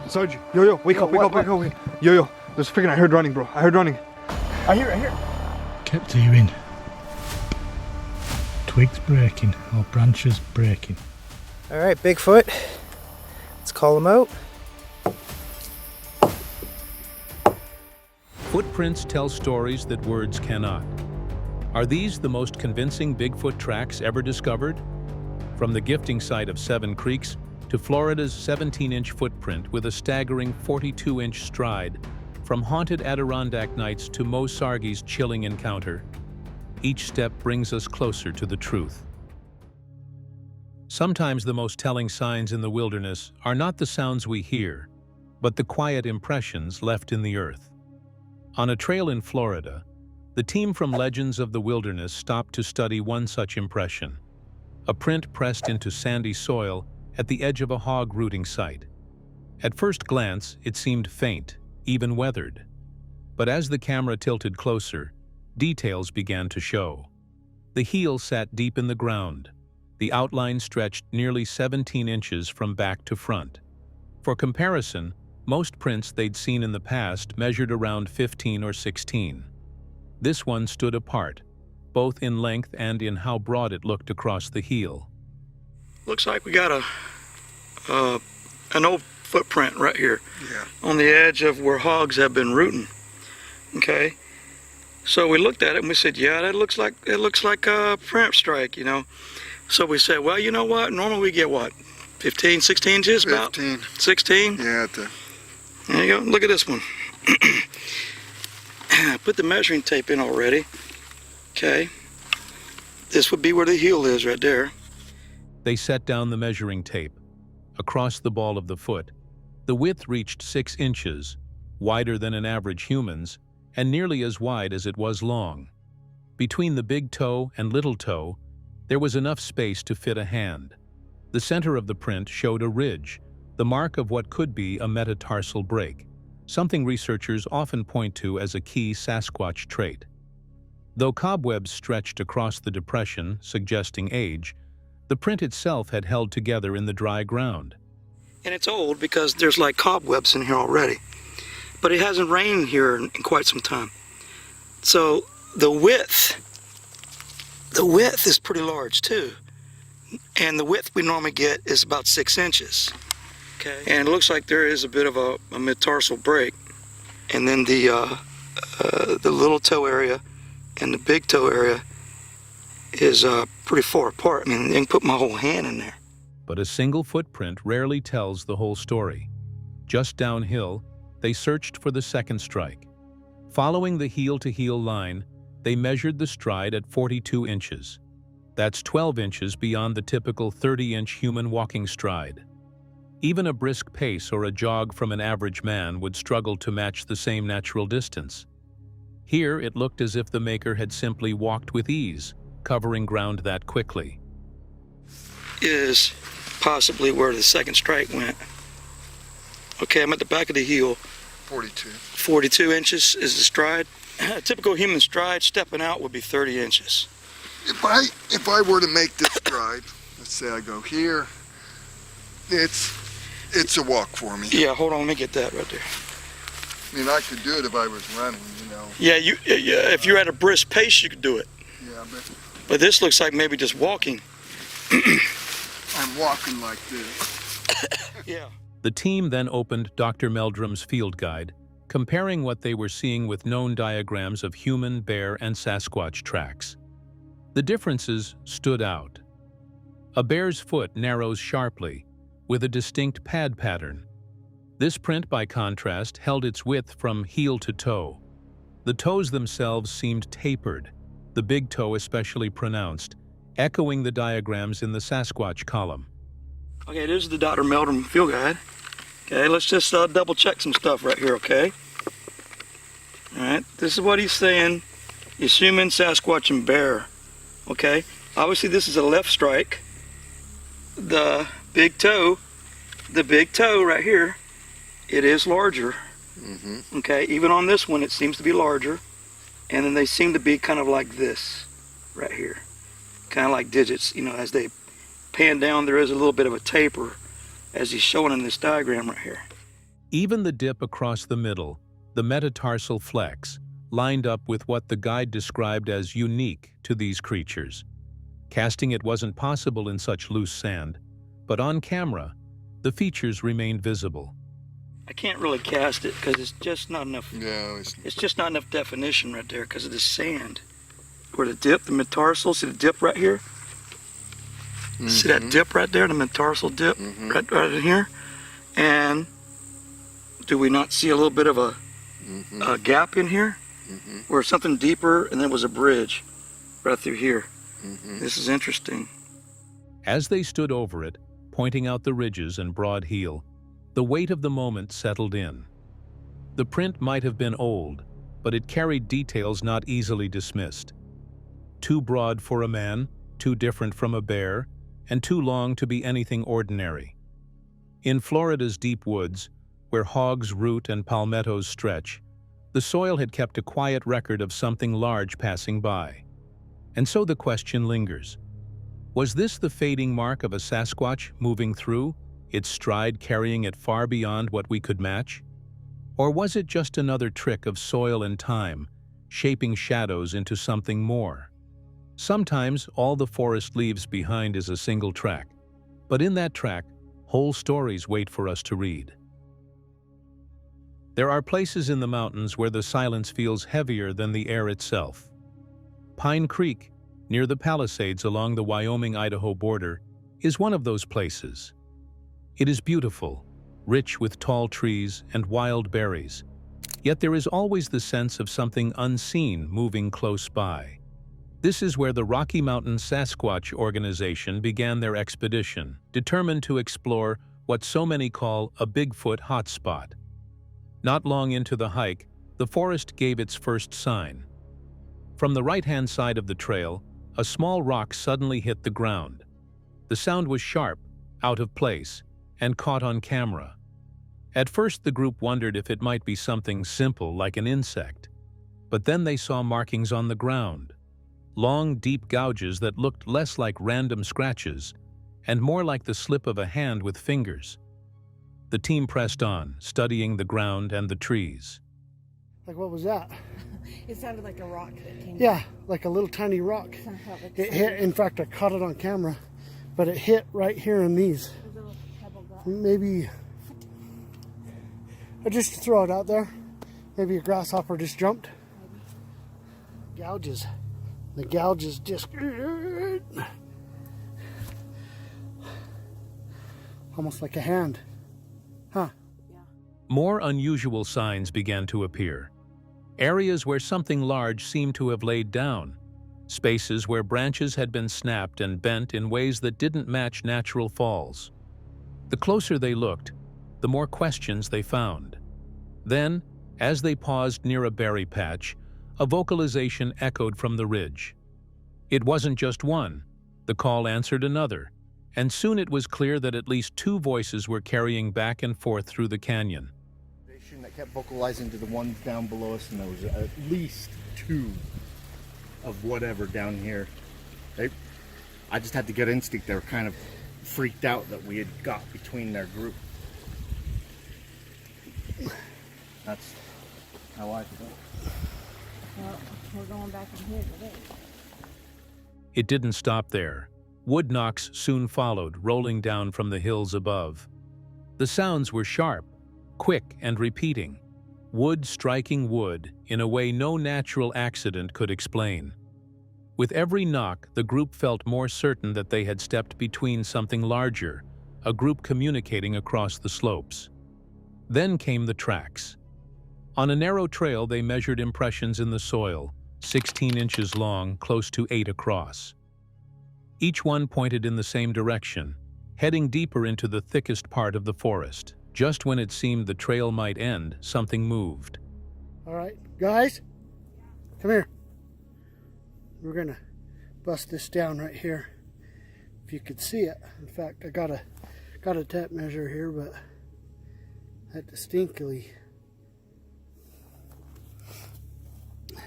Sarge, yo, wake up. Yo, there's freaking, I heard running, bro. I hear. Kept hearing twigs breaking or branches breaking. All right, Bigfoot. Let's call him out. Footprints tell stories that words cannot. Are these the most convincing Bigfoot tracks ever discovered? From the gifting site of Seven Creeks to Florida's 17-inch footprint with a staggering 42-inch stride, from haunted Adirondack nights to Mo Sargi's chilling encounter, each step brings us closer to the truth. Sometimes the most telling signs in the wilderness are not the sounds we hear, but the quiet impressions left in the earth. On a trail in Florida, the team from Legends of the Wilderness stopped to study one such impression, a print pressed into sandy soil at the edge of a hog rooting site. At first glance, it seemed faint, even weathered. But as the camera tilted closer, details began to show. The heel sat deep in the ground. The outline stretched nearly 17 inches from back to front. For comparison, most prints they'd seen in the past measured around 15 or 16. This one stood apart, both in length and in how broad it looked across the heel. Looks like we got an old footprint right here, on the edge of where hogs have been rooting. Okay, so we looked at it and we said, yeah, it looks like a print strike, you know. So we said, well, you know what? Normally we get what, 15, 16 inches, about 15. 16. Yeah. There you go. Look at this one. I put the measuring tape in already. Okay, this would be where the heel is right there. They set down the measuring tape. Across the ball of the foot, the width reached 6 inches, wider than an average human's, and nearly as wide as it was long. Between the big toe and little toe, there was enough space to fit a hand. The center of the print showed a ridge, the mark of what could be a metatarsal break, something researchers often point to as a key Sasquatch trait. Though cobwebs stretched across the depression, suggesting age, the print itself had held together in the dry ground. And it's old because there's like cobwebs in here already. But it hasn't rained here in quite some time. So the width is pretty large too. And the width we normally get is about 6 inches. Okay. And it looks like there is a bit of a metatarsal break. And then the little toe area and the big toe area is pretty far apart. I mean, you can put my whole hand in there. But a single footprint rarely tells the whole story. Just downhill, they searched for the second strike. Following the heel-to-heel line, they measured the stride at 42 inches. That's 12 inches beyond the typical 30-inch human walking stride. Even a brisk pace or a jog from an average man would struggle to match the same natural distance. Here, it looked as if the maker had simply walked with ease, covering ground that quickly. Is possibly where the second strike went. Okay, I'm at the back of the heel. 42. 42 inches is the stride. A typical human stride stepping out would be 30 inches. If I were to make this stride, let's say I go here, it's a walk for me. Yeah, hold on, let me get that right there. I mean, I could do it if I was running, you know. Yeah, if you're at a brisk pace, you could do it. Yeah, But this looks like maybe just walking. I'm walking like this. Yeah. The team then opened Dr. Meldrum's field guide, comparing what they were seeing with known diagrams of human, bear, and Sasquatch tracks. The differences stood out. A bear's foot narrows sharply, with a distinct pad pattern. This print, by contrast, held its width from heel to toe. The toes themselves seemed tapered, the big toe especially pronounced, echoing the diagrams in the Sasquatch column. Okay, this is the Dr. Meldrum field guide. Okay, let's just double check some stuff right here, okay? All right, this is what he's saying. Is human, Sasquatch, and bear. Okay, obviously this is a left strike. The big toe right here, it is larger. Mm-hmm. Okay, even on this one, it seems to be larger. And then they seem to be kind of like this right here. Kind of like digits, you know, as they pan down, there is a little bit of a taper, as he's showing in this diagram right here. Even the dip across the middle, the metatarsal flex, lined up with what the guide described as unique to these creatures. Casting it wasn't possible in such loose sand, but on camera, the features remained visible. I can't really cast it because it's just not enough. No, It's just not enough definition right there because of the sand. Where the dip, the metatarsal, see the dip right here? See that dip right there, the metatarsal dip right in here? And do we not see a little bit of a gap in here? Where something deeper and there was a bridge right through here. This is interesting. As they stood over it, pointing out the ridges and broad heel, the weight of the moment settled in. The print might have been old, but it carried details not easily dismissed. Too broad for a man, too different from a bear, and too long to be anything ordinary. In Florida's deep woods, where hogs root and palmettos stretch, the soil had kept a quiet record of something large passing by. And so the question lingers. Was this the fading mark of a Sasquatch moving through, its stride carrying it far beyond what we could match? Or was it just another trick of soil and time, shaping shadows into something more? Sometimes all the forest leaves behind is a single track, but in that track, whole stories wait for us to read. There are places in the mountains where the silence feels heavier than the air itself. Pine Creek, near the Palisades along the Wyoming-Idaho border, is one of those places. It is beautiful, rich with tall trees and wild berries, yet there is always the sense of something unseen moving close by. This is where the Rocky Mountain Sasquatch organization began their expedition, determined to explore what so many call a Bigfoot hotspot. Not long into the hike, the forest gave its first sign. From the right-hand side of the trail, a small rock suddenly hit the ground. The sound was sharp, out of place, and caught on camera. At first, the group wondered if it might be something simple like an insect. But then they saw markings on the ground. Long, deep gouges that looked less like random scratches and more like the slip of a hand with fingers. The team pressed on, studying the ground and the trees. Like, what was that? It sounded like a rock that came Yeah, like a little tiny rock. It hit, in fact, I caught it on camera, but it hit right here in these. Maybe, I just throw it out there. Maybe a grasshopper just jumped. Gouges. The gouges just almost like a hand. Huh. More unusual signs began to appear. Areas where something large seemed to have laid down. Spaces where branches had been snapped and bent in ways that didn't match natural falls. The closer they looked, the more questions they found. Then, as they paused near a berry patch, a vocalization echoed from the ridge. It wasn't just one. The call answered another, and soon it was clear that at least two voices were carrying back and forth through the canyon. That kept vocalizing to the ones down below us, and there was at least two of whatever down here. I just had the gut instinct. They were kind of freaked out that we had got between their group. That's how I felt. Well, we're going back in here today. It didn't stop there. Wood knocks soon followed, rolling down from the hills above. The sounds were sharp, quick and repeating, wood striking wood in a way no natural accident could explain. With every knock, the group felt more certain that they had stepped between something larger, a group communicating across the slopes. Then came the tracks. On a narrow trail, they measured impressions in the soil, 16 inches long, close to 8 across. Each one pointed in the same direction, heading deeper into the thickest part of the forest. Just when it seemed the trail might end, something moved. All right, guys, come here. We're gonna bust this down right here. If you could see it. In fact, I got a tape measure here, but that distinctly.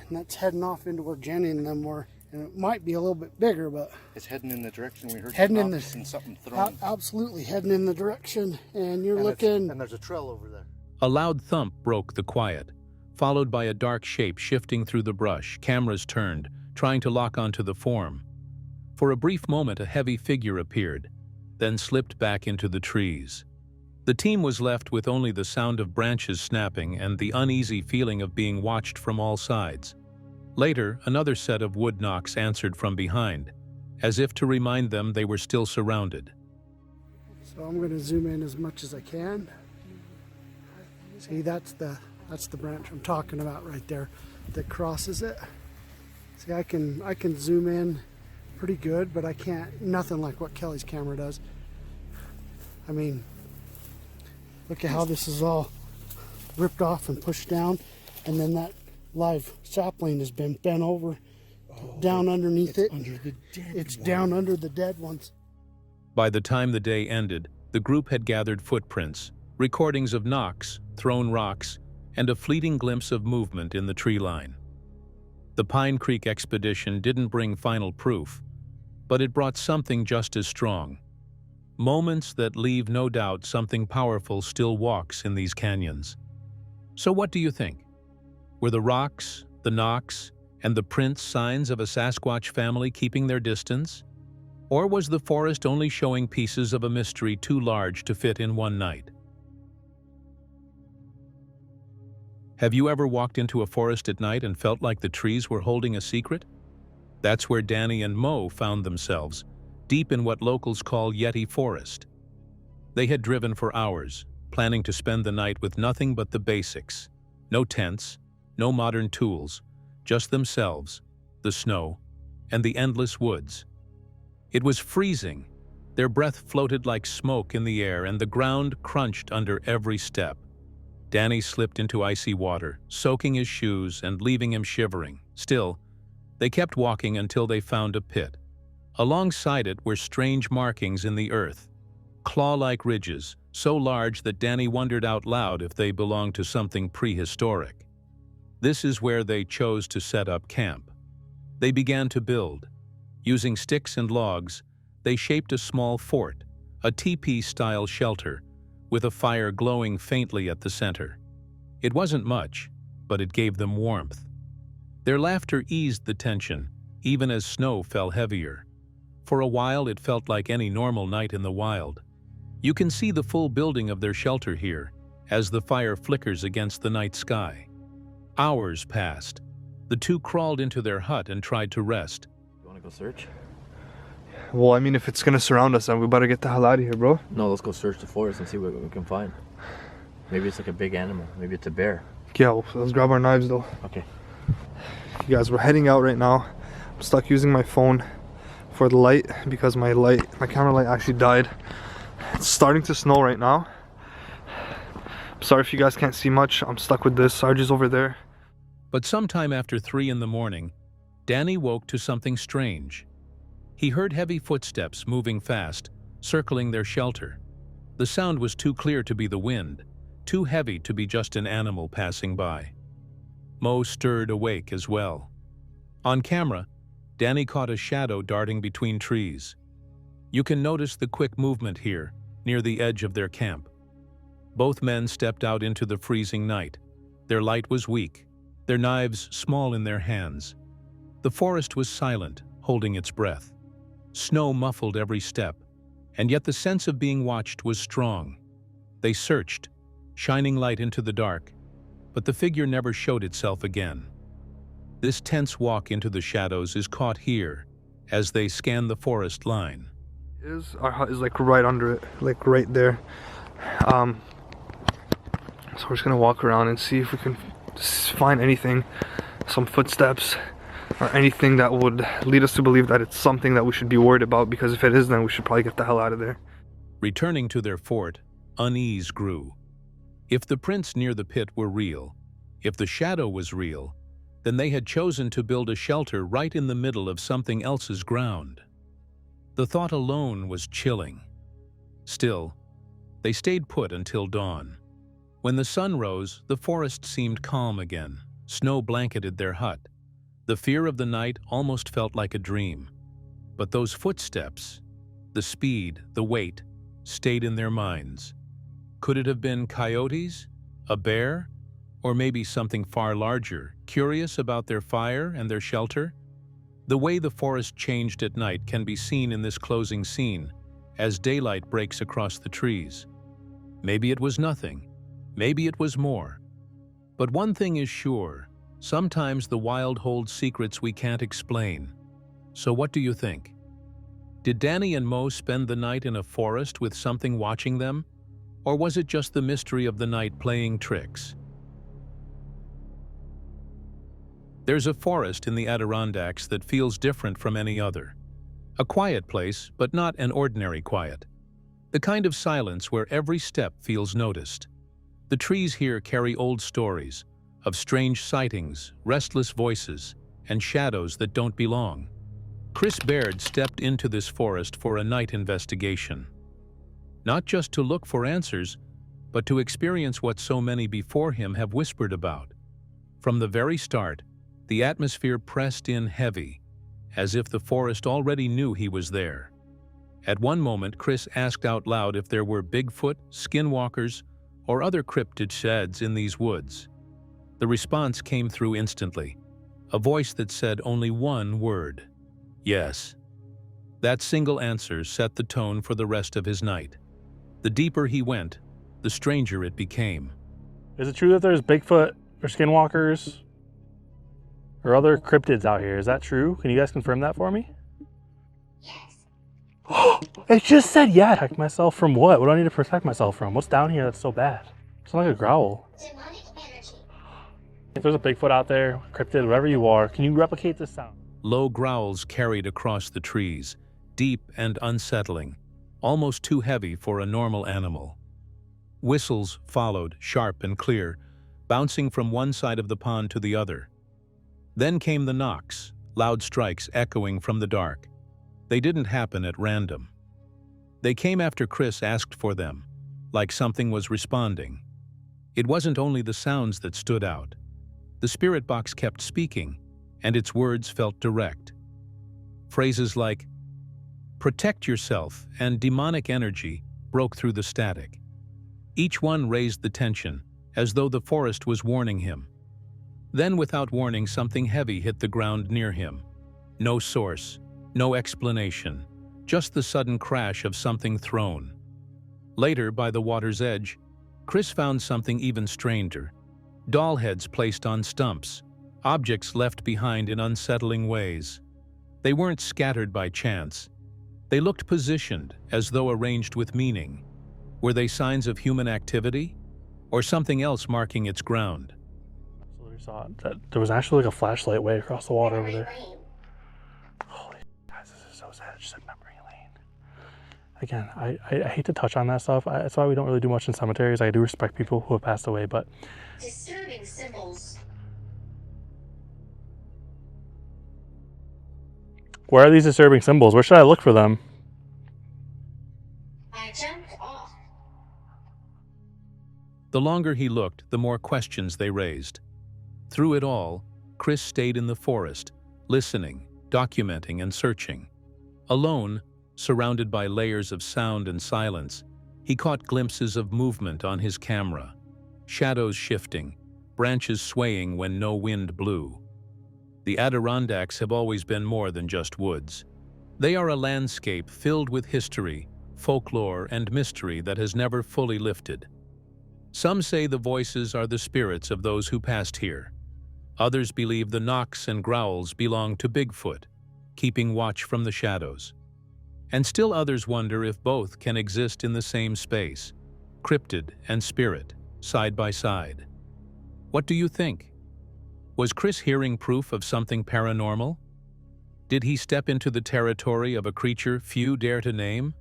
And that's heading off into where Jenny and them were. And it might be a little bit bigger, but it's heading in the direction we heard. Heading in and something thrown. Absolutely heading in the direction, and you're looking. And there's a trail over there. A loud thump broke the quiet, followed by a dark shape shifting through the brush, cameras turned, trying to lock onto the form. For a brief moment, a heavy figure appeared, then slipped back into the trees. The team was left with only the sound of branches snapping and the uneasy feeling of being watched from all sides. Later, another set of wood knocks answered from behind, as if to remind them they were still surrounded. So I'm going to zoom in as much as I can. See, that's the branch I'm talking about right there that crosses it. See, I can zoom in pretty good, but I can't, nothing like what Kelly's camera does. I mean, look at how this is all ripped off and pushed down, and then that live sapling has been bent over down underneath it. It's down under the dead ones. By the time the day ended, the group had gathered footprints, recordings of knocks, thrown rocks, and a fleeting glimpse of movement in the tree line. The Pine Creek expedition didn't bring final proof, but it brought something just as strong. Moments that leave no doubt something powerful still walks in these canyons. So what do you think? Were the rocks, the knocks, and the prints signs of a Sasquatch family keeping their distance? Or was the forest only showing pieces of a mystery too large to fit in one night? Have you ever walked into a forest at night and felt like the trees were holding a secret? That's where Danny and Mo found themselves, deep in what locals call Yeti Forest. They had driven for hours, planning to spend the night with nothing but the basics. No tents, no modern tools, just themselves, the snow, and the endless woods. It was freezing. Their breath floated like smoke in the air, and the ground crunched under every step. Danny slipped into icy water, soaking his shoes and leaving him shivering. Still, they kept walking until they found a pit. Alongside it were strange markings in the earth, claw-like ridges, so large that Danny wondered out loud if they belonged to something prehistoric. This is where they chose to set up camp. They began to build. Using sticks and logs, they shaped a small fort, a teepee-style shelter, with a fire glowing faintly at the center. It wasn't much, but it gave them warmth. Their laughter eased the tension, even as snow fell heavier. For a while, it felt like any normal night in the wild. You can see the full building of their shelter here, as the fire flickers against the night sky. Hours passed. The two crawled into their hut and tried to rest. You want to go search? Well, I mean, if it's gonna surround us, then we better get the hell out of here, bro. No, let's go search the forest and see what we can find. Maybe it's like a big animal. Maybe it's a bear. Yeah, well, let's grab our knives, though. Okay. You guys, we're heading out right now. I'm stuck using my phone for the light because my camera light actually died. It's starting to snow right now. I'm sorry if you guys can't see much. I'm stuck with this. Sarge is over there. But sometime after 3 in the morning, Danny woke to something strange. He heard heavy footsteps moving fast, circling their shelter. The sound was too clear to be the wind, too heavy to be just an animal passing by. Mo stirred awake as well. On camera, Danny caught a shadow darting between trees. You can notice the quick movement here, near the edge of their camp. Both men stepped out into the freezing night. Their light was weak, their knives small in their hands. The forest was silent, holding its breath. Snow muffled every step, and yet the sense of being watched was strong. They searched, shining light into the dark, but the figure never showed itself again. This tense walk into the shadows is caught here, as they scan the forest line. Our hut is like right under it, like right there. So we're just gonna walk around and see if we can find anything, some footsteps, or anything that would lead us to believe that it's something that we should be worried about, because if it is, then we should probably get the hell out of there. Returning to their fort, unease grew. If the prints near the pit were real, if the shadow was real, then they had chosen to build a shelter right in the middle of something else's ground. The thought alone was chilling. Still, they stayed put until dawn. When the sun rose, the forest seemed calm again. Snow blanketed their hut. The fear of the night almost felt like a dream. But those footsteps, the speed, the weight, stayed in their minds. Could it have been coyotes? A bear? Or maybe something far larger, curious about their fire and their shelter? The way the forest changed at night can be seen in this closing scene, as daylight breaks across the trees. Maybe it was nothing. Maybe it was more. But one thing is sure, sometimes the wild holds secrets we can't explain. So what do you think? Did Danny and Mo spend the night in a forest with something watching them? Or was it just the mystery of the night playing tricks? There's a forest in the Adirondacks that feels different from any other. A quiet place, but not an ordinary quiet. The kind of silence where every step feels noticed. The trees here carry old stories of strange sightings, restless voices, and shadows that don't belong. Chris Baird stepped into this forest for a night investigation. Not just to look for answers, but to experience what so many before him have whispered about. From the very start, the atmosphere pressed in heavy, as if the forest already knew he was there. At one moment, Chris asked out loud if there were Bigfoot, skinwalkers, or other cryptid sheds in these woods. The response came through instantly, a voice that said only one word: yes. That single answer set the tone for the rest of his night. The deeper he went, the stranger it became. Is it true that there's Bigfoot or skinwalkers or other cryptids out here? Is that true? Can you guys confirm that for me? Yes. It just said yeah. Protect myself from what? What do I need to protect myself from? What's down here that's so bad? It's like a growl. If there's a Bigfoot out there, cryptid, whatever you are, can you replicate this sound? Low growls carried across the trees, deep and unsettling, almost too heavy for a normal animal. Whistles followed, sharp and clear, bouncing from one side of the pond to the other. Then came the knocks, loud strikes echoing from the dark. They didn't happen at random. They came after Chris asked for them, like something was responding. It wasn't only the sounds that stood out. The spirit box kept speaking, and its words felt direct. Phrases like, "Protect yourself," and "demonic energy" broke through the static. Each one raised the tension, as though the forest was warning him. Then, without warning, something heavy hit the ground near him. No source, no explanation, just the sudden crash of something thrown. Later, by the water's edge, Chris found something even stranger. Doll heads placed on stumps, objects left behind in unsettling ways. They weren't scattered by chance. They looked positioned, as though arranged with meaning. Were they signs of human activity, or something else marking its ground? So we saw that there was actually like a flashlight way across the water over there. Holy guys, this is so sad. It just said memory lane. Again, I hate to touch on that stuff. That's why we don't really do much in cemeteries. I do respect people who have passed away, but disturbing symbols. Where are these disturbing symbols? Where should I look for them? I jumped off. The longer he looked, the more questions they raised. Through it all, Chris stayed in the forest, listening, documenting, and searching. Alone, surrounded by layers of sound and silence, he caught glimpses of movement on his camera. Shadows shifting, branches swaying when no wind blew. The Adirondacks have always been more than just woods. They are a landscape filled with history, folklore, and mystery that has never fully lifted. Some say the voices are the spirits of those who passed here. Others believe the knocks and growls belong to Bigfoot, keeping watch from the shadows. And still others wonder if both can exist in the same space, cryptid and spirit, side by side. What do you think? Was Chris hearing proof of something paranormal? Did he step into the territory of a creature few dare to name?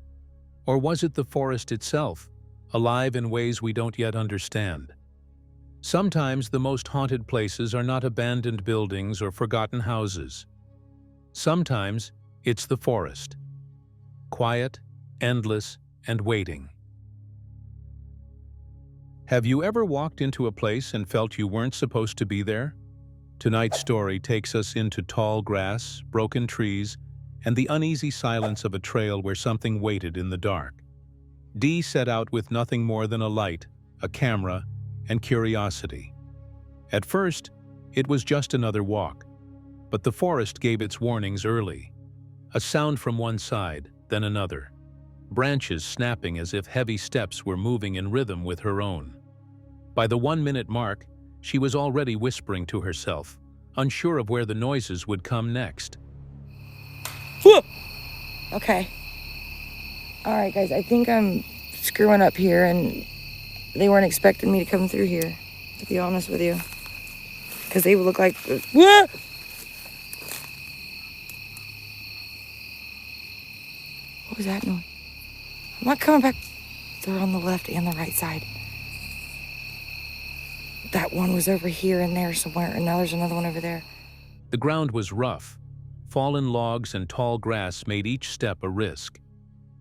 Or was it the forest itself, alive in ways we don't yet understand? Sometimes the most haunted places are not abandoned buildings or forgotten houses. Sometimes it's the forest. Quiet, endless, and waiting. Have you ever walked into a place and felt you weren't supposed to be there? Tonight's story takes us into tall grass, broken trees, and the uneasy silence of a trail where something waited in the dark. Dee set out with nothing more than a light, a camera, and curiosity. At first, it was just another walk, but the forest gave its warnings early. A sound from one side, then another. Branches snapping as if heavy steps were moving in rhythm with her own. By the 1-minute mark, she was already whispering to herself, unsure of where the noises would come next. Okay. All right, guys, I think I'm screwing up here, and they weren't expecting me to come through here, to be honest with you. Because they would look like... What was that noise? I'm not coming back. They're on the left and the right side. That one was over here and there somewhere, and now there's another one over there. The ground was rough. Fallen logs and tall grass made each step a risk.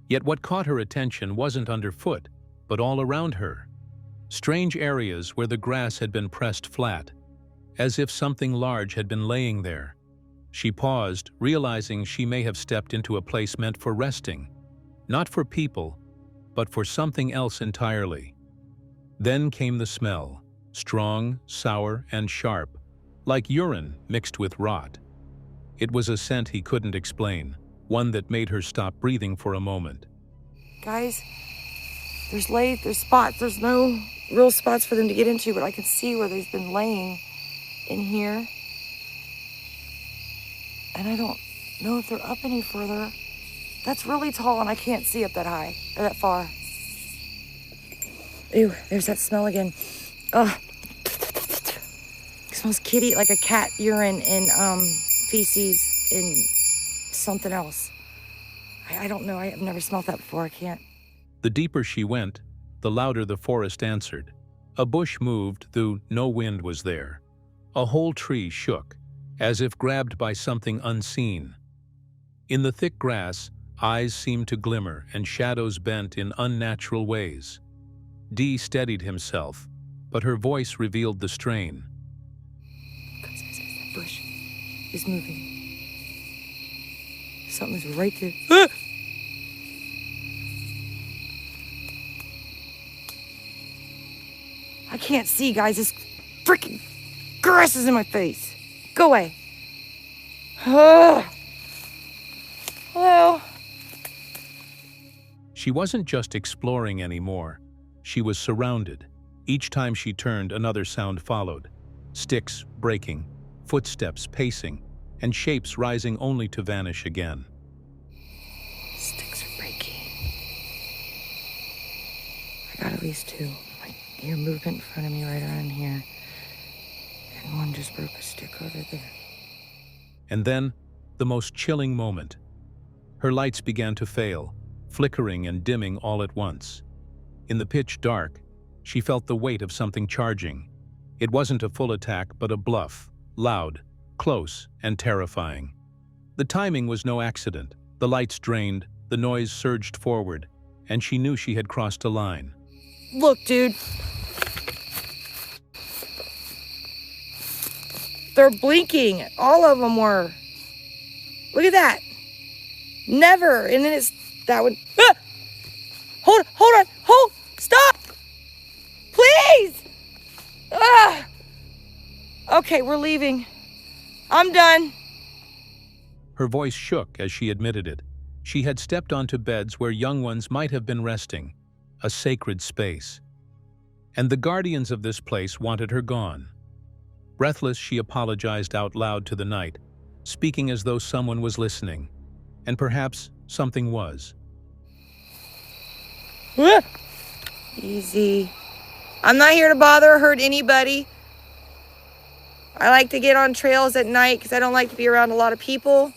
Yet what caught her attention wasn't underfoot, but all around her. Strange areas where the grass had been pressed flat, as if something large had been laying there. She paused, realizing she may have stepped into a place meant for resting, not for people, but for something else entirely. Then came the smell, strong, sour, and sharp, like urine mixed with rot. It was a scent he couldn't explain, one that made her stop breathing for a moment. Guys, there's spots. There's no real spots for them to get into, but I can see where they've been laying in here. And I don't know if they're up any further. That's really tall, and I can't see up that high, or that far. Ew, there's that smell again. Ugh. It smells kitty, like a cat urine and feces and something else. I don't know. I have never smelled that before. I can't. The deeper she went, the louder the forest answered. A bush moved, though no wind was there. A whole tree shook, as if grabbed by something unseen. In the thick grass, eyes seemed to glimmer and shadows bent in unnatural ways. Dee steadied himself, but her voice revealed the strain. Guys, that bush is moving. Something's right there. Ah! I can't see, guys. This freaking grass is in my face. Go away. Hello? She wasn't just exploring anymore. She was surrounded. Each time she turned, another sound followed. Sticks breaking, footsteps pacing, and shapes rising only to vanish again. Sticks are breaking. I got at least two. I hear movement in front of me right around here. And one just broke a stick over there. And then, the most chilling moment. Her lights began to fail, flickering and dimming all at once. In the pitch dark, she felt the weight of something charging. It wasn't a full attack, but a bluff, loud, close, and terrifying. The timing was no accident. The lights drained, the noise surged forward, and she knew she had crossed a line. Look, dude. They're blinking. All of them were. Look at that. Never. And then it's that one. Ah! Hold on. Stop. Please. Ah. Okay, we're leaving. I'm done. Her voice shook as she admitted it. She had stepped onto beds where young ones might have been resting, a sacred space. And the guardians of this place wanted her gone. Breathless, she apologized out loud to the night, speaking as though someone was listening. And perhaps something was. Easy. I'm not here to bother or hurt anybody. I like to get on trails at night because I don't like to be around a lot of people.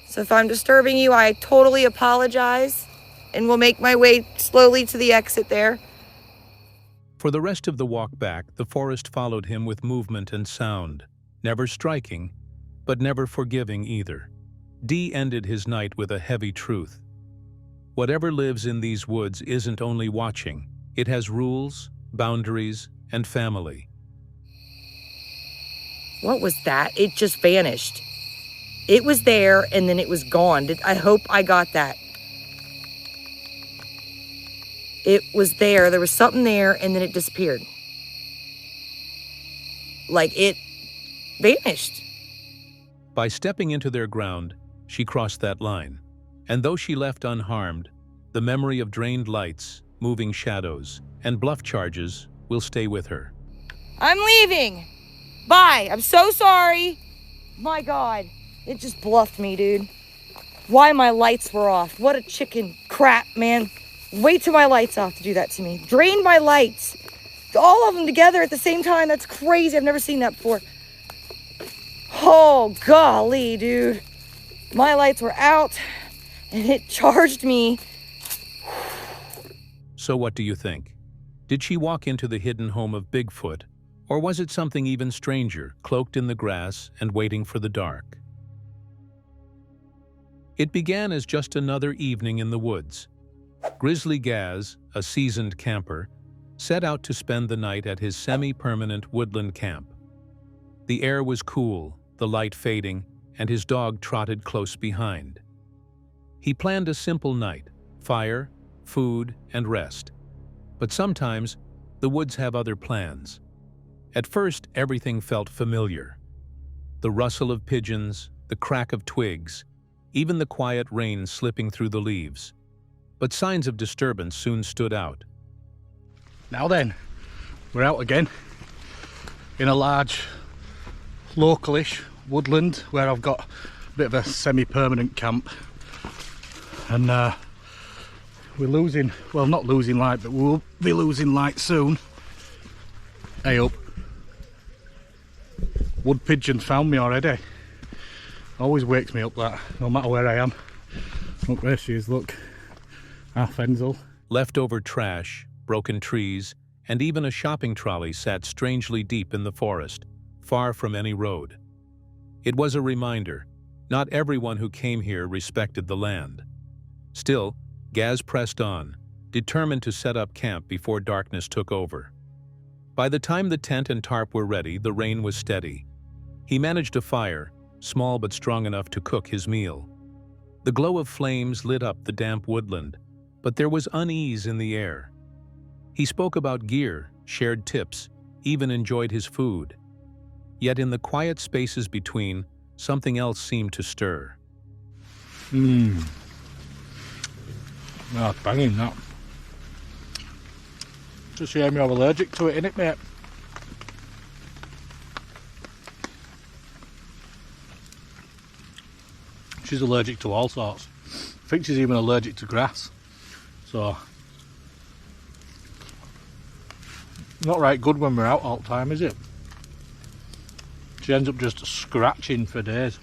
So if I'm disturbing you, I totally apologize and will make my way slowly to the exit there. For the rest of the walk back, the forest followed him with movement and sound, never striking, but never forgiving either. Dee ended his night with a heavy truth. Whatever lives in these woods isn't only watching, it has rules, boundaries, and family. What was that? It just vanished. It was there and then it was gone. I hope I got that. It was there. There was something there and then it disappeared. like it vanished. By stepping into their ground, she crossed that line. And though she left unharmed, the memory of drained lights, moving shadows, and bluff charges will stay with her. I'm leaving. Bye. I'm so sorry. My God, it just bluffed me, dude. Why my lights were off. What a chicken crap, man. Wait till my lights off to do that to me. Drained my lights. All of them together at the same time. That's crazy. I've never seen that before. Oh, golly, dude. My lights were out, and it charged me. So what do you think? Did she walk into the hidden home of Bigfoot, or was it something even stranger, cloaked in the grass and waiting for the dark? It began as just another evening in the woods. Grizzly Gaz, a seasoned camper, set out to spend the night at his semi-permanent woodland camp. The air was cool, the light fading, and his dog trotted close behind. He planned a simple night: fire, food, and rest. But sometimes, the woods have other plans. At first, everything felt familiar. The rustle of pigeons, the crack of twigs, even the quiet rain slipping through the leaves. But signs of disturbance soon stood out. Now then, we're out again in a large localish woodland where I've got a bit of a semi-permanent camp, and we're losing, well, not losing light, but we'll be losing light soon. Hey up, wood pigeon found me already. Always wakes me up, that, no matter where I am. Look, there she is, look, half Enzel. Leftover trash, broken trees, and even a shopping trolley sat strangely deep in the forest, far from any road. It was a reminder, not everyone who came here respected the land. Still, Gaz pressed on, determined to set up camp before darkness took over. By the time the tent and tarp were ready, the rain was steady. He managed a fire, small but strong enough to cook his meal. The glow of flames lit up the damp woodland, but there was unease in the air. He spoke about gear, shared tips, even enjoyed his food. Yet in the quiet spaces between, something else seemed to stir. Oh, it's banging, that. It's a shame you're allergic to it, innit, mate? She's allergic to all sorts. I think she's even allergic to grass. So, not right good when we're out all the time, is it? She ends up just scratching for days.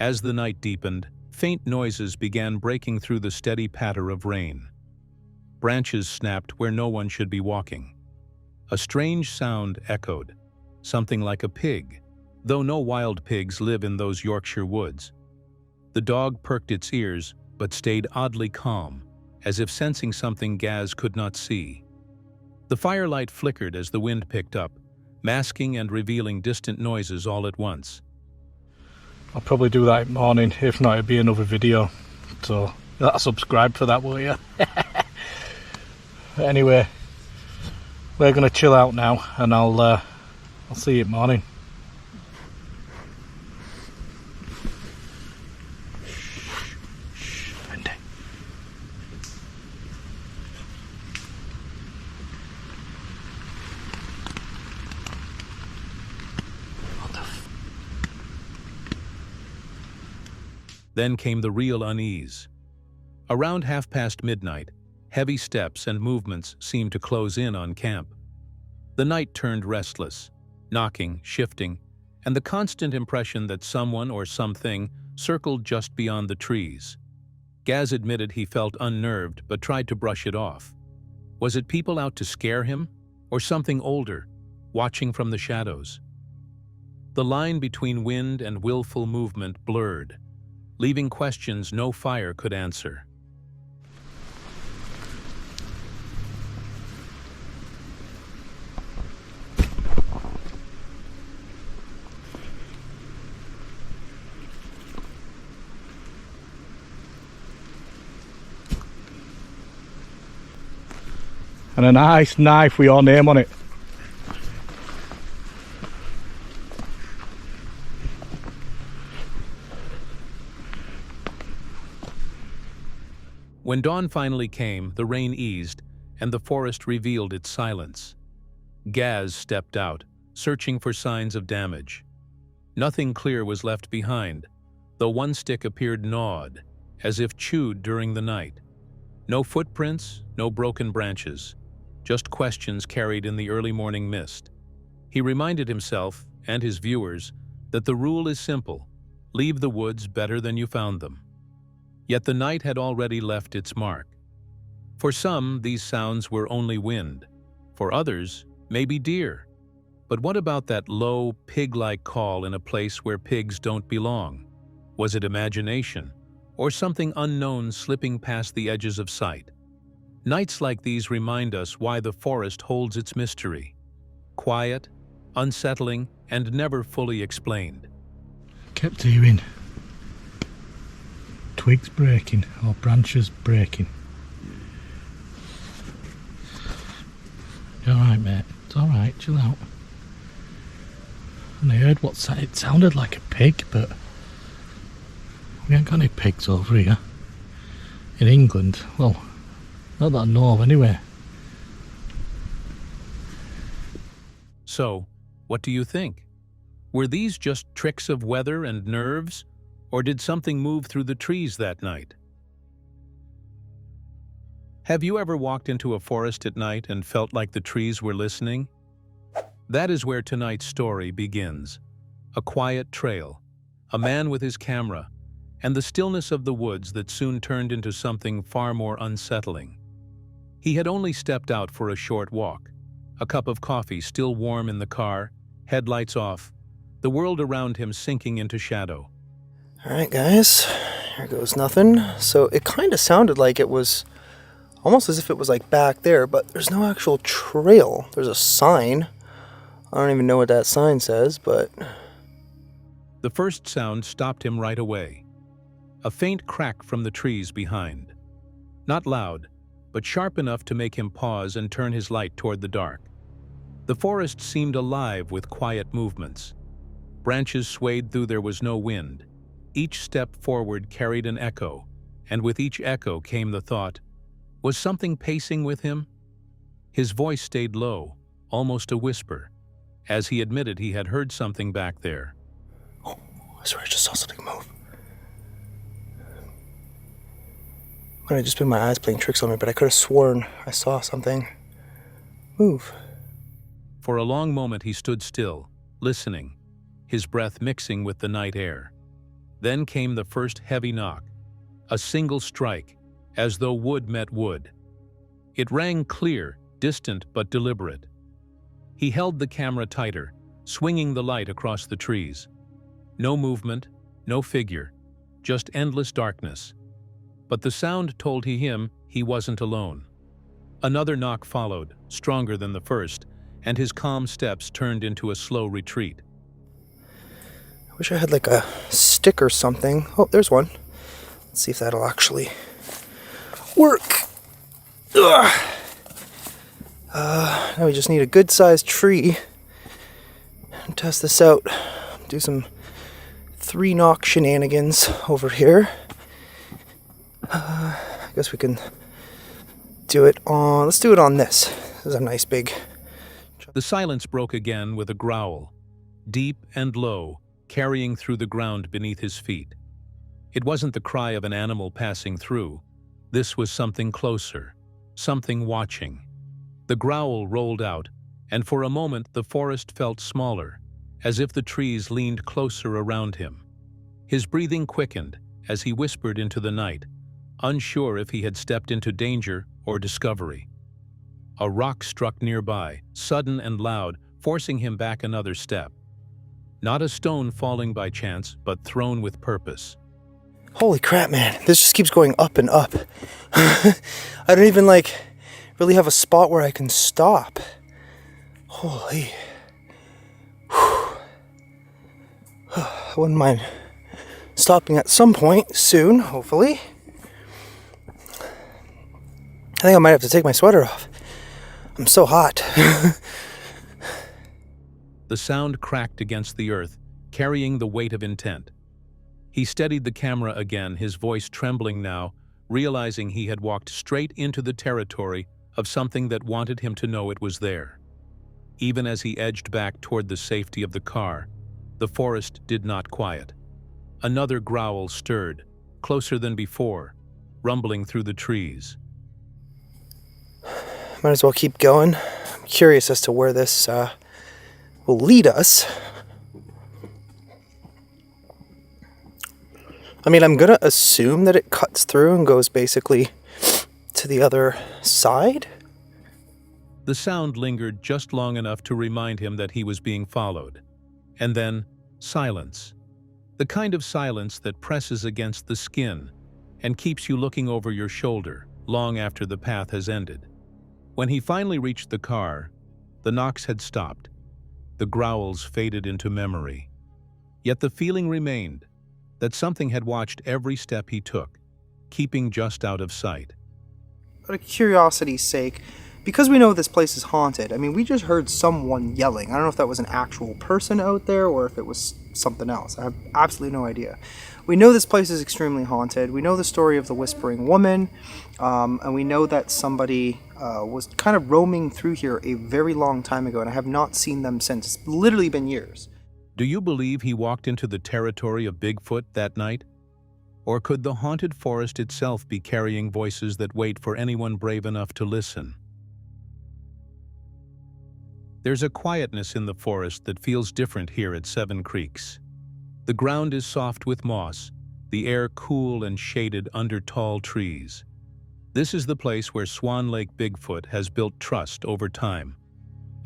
As the night deepened, faint noises began breaking through the steady patter of rain. Branches snapped where no one should be walking. A strange sound echoed, something like a pig, though no wild pigs live in those Yorkshire woods. The dog perked its ears, but stayed oddly calm, as if sensing something Gaz could not see. The firelight flickered as the wind picked up, masking and revealing distant noises all at once. I'll probably do that in the morning, if not it'll be another video. So, subscribe for that, will you? Anyway, we're going to chill out now, and I'll see you in the morning. Then came the real unease. Around midnight, heavy steps and movements seemed to close in on camp. The night turned restless, knocking, shifting, and the constant impression that someone or something circled just beyond the trees. Gaz admitted he felt unnerved but tried to brush it off. Was it people out to scare him, or something older, watching from the shadows? The line between wind and willful movement blurred, leaving questions no fire could answer. And a nice knife with your name on it. When dawn finally came, the rain eased, and the forest revealed its silence. Gaz stepped out, searching for signs of damage. Nothing clear was left behind, though one stick appeared gnawed, as if chewed during the night. No footprints, no broken branches, just questions carried in the early morning mist. He reminded himself, and his viewers, that the rule is simple: leave the woods better than you found them. Yet the night had already left its mark. For some, these sounds were only wind. For others, maybe deer. But what about that low, pig-like call in a place where pigs don't belong? Was it imagination, or something unknown slipping past the edges of sight? Nights like these remind us why the forest holds its mystery. Quiet, unsettling, and never fully explained. Kept hearing twigs breaking or branches breaking. You alright, mate? It's alright, chill out. And I heard it sounded like a pig, but we ain't got any pigs over here. In England, well, not that I know of anyway. So, what do you think? Were these just tricks of weather and nerves, or did something move through the trees that night? Have you ever walked into a forest at night and felt like the trees were listening? That is where tonight's story begins. A quiet trail, a man with his camera, and the stillness of the woods that soon turned into something far more unsettling. He had only stepped out for a short walk, a cup of coffee still warm in the car, headlights off, the world around him sinking into shadow. Alright guys, here goes nothing. So it kind of sounded like it was almost as if it was like back there, but there's no actual trail. There's a sign. I don't even know what that sign says, but... The first sound stopped him right away. A faint crack from the trees behind. Not loud, but sharp enough to make him pause and turn his light toward the dark. The forest seemed alive with quiet movements. Branches swayed through there was no wind. Each step forward carried an echo, and with each echo came the thought, was something pacing with him? His voice stayed low, almost a whisper, as he admitted he had heard something back there. Oh, I swear I just saw something move. Might have just been my eyes playing tricks on me, but I could have sworn I saw something move. For a long moment he stood still, listening, his breath mixing with the night air. Then came the first heavy knock, a single strike, as though wood met wood. It rang clear, distant but deliberate. He held the camera tighter, swinging the light across the trees. No movement, no figure, just endless darkness. But the sound told him he wasn't alone. Another knock followed, stronger than the first, and his calm steps turned into a slow retreat. I wish I had like a stick or something. Oh, there's one. Let's see if that'll actually work. Ugh. Now we just need a good-sized tree and test this out. Do some 3-knock shenanigans over here. I guess we can do it on... Let's do it on this. This is a nice big... The silence broke again with a growl, deep and low, carrying through the ground beneath his feet. It wasn't the cry of an animal passing through. This was something closer, something watching. The growl rolled out, and for a moment the forest felt smaller, as if the trees leaned closer around him. His breathing quickened as he whispered into the night, unsure if he had stepped into danger or discovery. A rock struck nearby, sudden and loud, forcing him back another step. Not a stone falling by chance, but thrown with purpose. Holy crap, man. This just keeps going up and up. I don't even, really have a spot where I can stop. Holy. Whew. I wouldn't mind stopping at some point soon, hopefully. I think I might have to take my sweater off. I'm so hot. The sound cracked against the earth, carrying the weight of intent. He steadied the camera again, his voice trembling now, realizing he had walked straight into the territory of something that wanted him to know it was there. Even as he edged back toward the safety of the car, the forest did not quiet. Another growl stirred, closer than before, rumbling through the trees. Might as well keep going. I'm curious as to where this will lead us. I mean, I'm gonna assume that it cuts through and goes basically to the other side. The sound lingered just long enough to remind him that he was being followed. And then, silence. The kind of silence that presses against the skin and keeps you looking over your shoulder long after the path has ended. When he finally reached the car, the knocks had stopped. The growls faded into memory. Yet the feeling remained that something had watched every step he took, keeping just out of sight. Out of curiosity's sake, because we know this place is haunted, I mean, we just heard someone yelling. I don't know if that was an actual person out there or if it was something else. I have absolutely no idea. We know this place is extremely haunted. We know the story of the Whispering Woman, and we know that somebody was kind of roaming through here a very long time ago, and I have not seen them since. It's literally been years. Do you believe he walked into the territory of Bigfoot that night? Or could the haunted forest itself be carrying voices that wait for anyone brave enough to listen? There's a quietness in the forest that feels different here at Seven Creeks. The ground is soft with moss, the air cool and shaded under tall trees. This is the place where Swan Lake Bigfoot has built trust over time.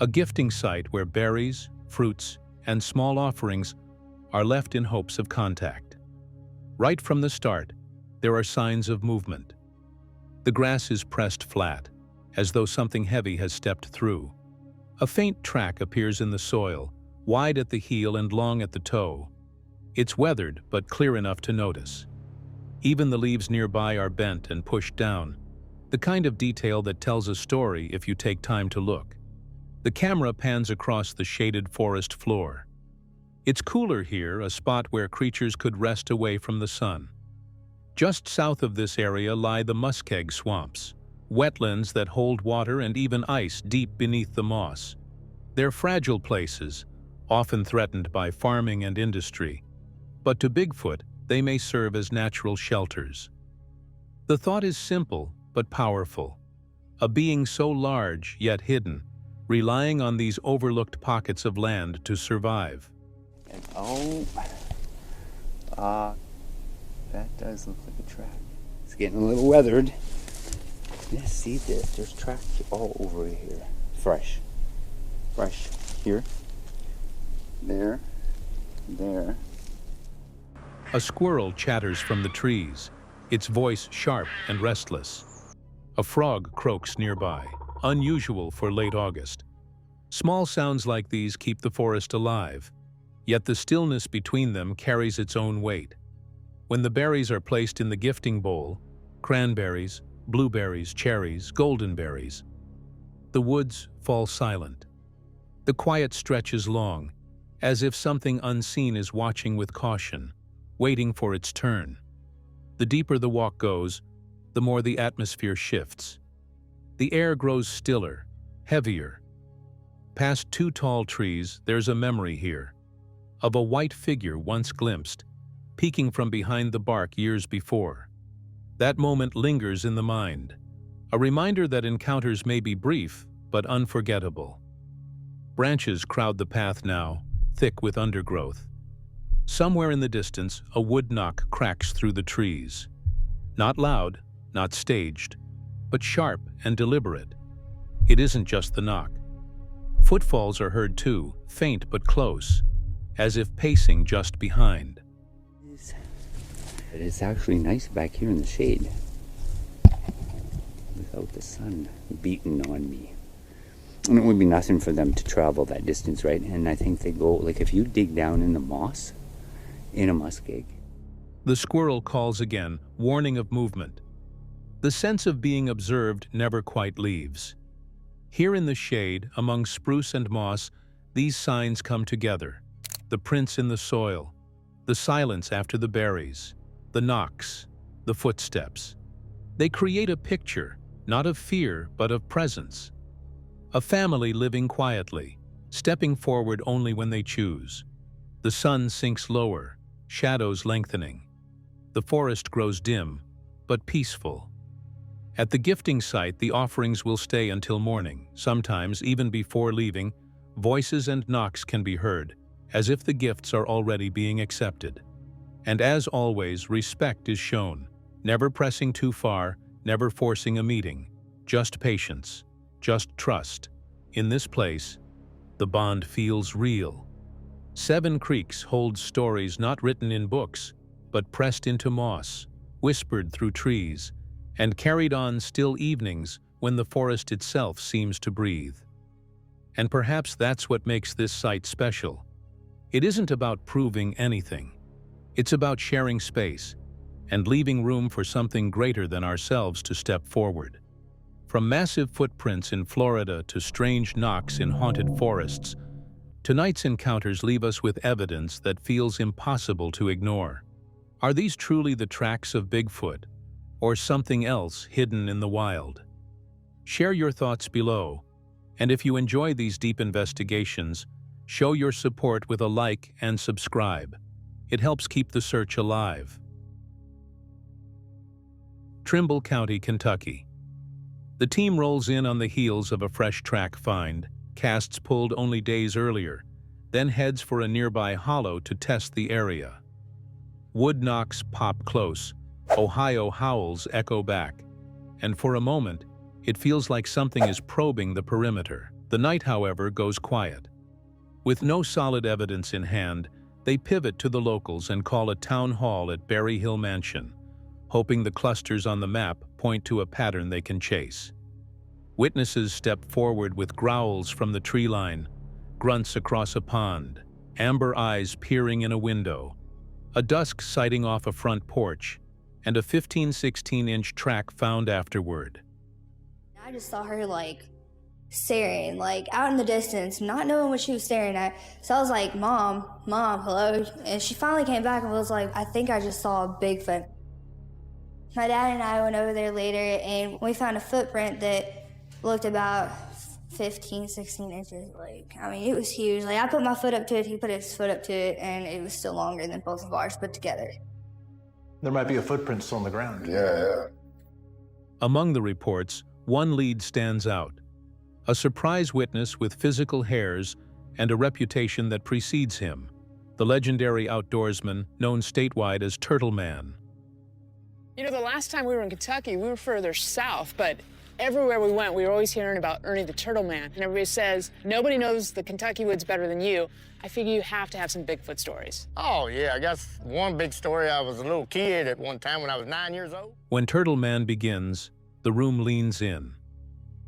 A gifting site where berries, fruits, and small offerings are left in hopes of contact. Right from the start, there are signs of movement. The grass is pressed flat, as though something heavy has stepped through. A faint track appears in the soil, wide at the heel and long at the toe. It's weathered, but clear enough to notice. Even the leaves nearby are bent and pushed down, the kind of detail that tells a story if you take time to look. The camera pans across the shaded forest floor. It's cooler here, a spot where creatures could rest away from the sun. Just south of this area lie the muskeg swamps, wetlands that hold water and even ice deep beneath the moss. They're fragile places, often threatened by farming and industry, but to Bigfoot, they may serve as natural shelters. The thought is simple but powerful. A being so large yet hidden, relying on these overlooked pockets of land to survive. And that does look like a track. It's getting a little weathered. Yeah, see this? There's tracks all over here. Fresh. Here. There. A squirrel chatters from the trees, its voice sharp and restless. A frog croaks nearby, unusual for late August. Small sounds like these keep the forest alive, yet the stillness between them carries its own weight. When the berries are placed in the gifting bowl, cranberries, blueberries, cherries, goldenberries, the woods fall silent. The quiet stretches long, as if something unseen is watching with caution, waiting for its turn. The deeper the walk goes, the more the atmosphere shifts. The air grows stiller, heavier. Past two tall trees, there's a memory here, of a white figure once glimpsed, peeking from behind the bark years before. That moment lingers in the mind, a reminder that encounters may be brief, but unforgettable. Branches crowd the path now, thick with undergrowth. Somewhere in the distance, a wood knock cracks through the trees. Not loud, not staged, but sharp and deliberate. It isn't just the knock. Footfalls are heard too, faint but close, as if pacing just behind. It's actually nice back here in the shade, without the sun beating on me. And it would be nothing for them to travel that distance, right? And I think they go, like if you dig down in the moss, in a muskeg. The squirrel calls again, warning of movement. The sense of being observed never quite leaves. Here in the shade, among spruce and moss, these signs come together. The prints in the soil, the silence after the berries, the knocks, the footsteps. They create a picture, not of fear, but of presence. A family living quietly, stepping forward only when they choose. The sun sinks lower, shadows lengthening. The forest grows dim, but peaceful. At the gifting site, the offerings will stay until morning. Sometimes, even before leaving, voices and knocks can be heard, as if the gifts are already being accepted. And as always, respect is shown, never pressing too far, never forcing a meeting, just patience, just trust. In this place, the bond feels real. Seven Creeks holds stories not written in books, but pressed into moss, whispered through trees, and carried on still evenings when the forest itself seems to breathe. And perhaps that's what makes this site special. It isn't about proving anything. It's about sharing space and leaving room for something greater than ourselves to step forward. From massive footprints in Florida to strange knocks in haunted forests, tonight's encounters leave us with evidence that feels impossible to ignore. Are these truly the tracks of Bigfoot, or something else hidden in the wild? Share your thoughts below, and if you enjoy these deep investigations, show your support with a like and subscribe. It helps keep the search alive. Trimble County, Kentucky. The team rolls in on the heels of a fresh track find, casts pulled only days earlier, then heads for a nearby hollow to test the area. Wood knocks pop close, Ohio howls echo back, and for a moment, it feels like something is probing the perimeter. The night, however, goes quiet. With no solid evidence in hand, they pivot to the locals and call a town hall at Berry Hill Mansion, hoping the clusters on the map point to a pattern they can chase. Witnesses step forward with growls from the tree line, grunts across a pond, amber eyes peering in a window, a dusk sighting off a front porch, and a 15-16-inch track found afterward. I just saw her staring, out in the distance, not knowing what she was staring at. So I was like, Mom, hello? And she finally came back and was like, I think I just saw a Bigfoot. My dad and I went over there later and we found a footprint that looked about 15, 16 inches. It was huge. I put my foot up to it, he put his foot up to it, and it was still longer than both of ours put together. There might be a footprint still on the ground. Yeah. Among the reports, one lead stands out. A surprise witness with physical hairs and a reputation that precedes him, the legendary outdoorsman known statewide as Turtle Man. The last time we were in Kentucky, we were further south, but everywhere we went, we were always hearing about Ernie the Turtle Man. And everybody says, nobody knows the Kentucky woods better than you. I figure you have to have some Bigfoot stories. Oh, yeah, I guess one big story, I was a little kid at one time when I was 9 years old. When Turtle Man begins, the room leans in.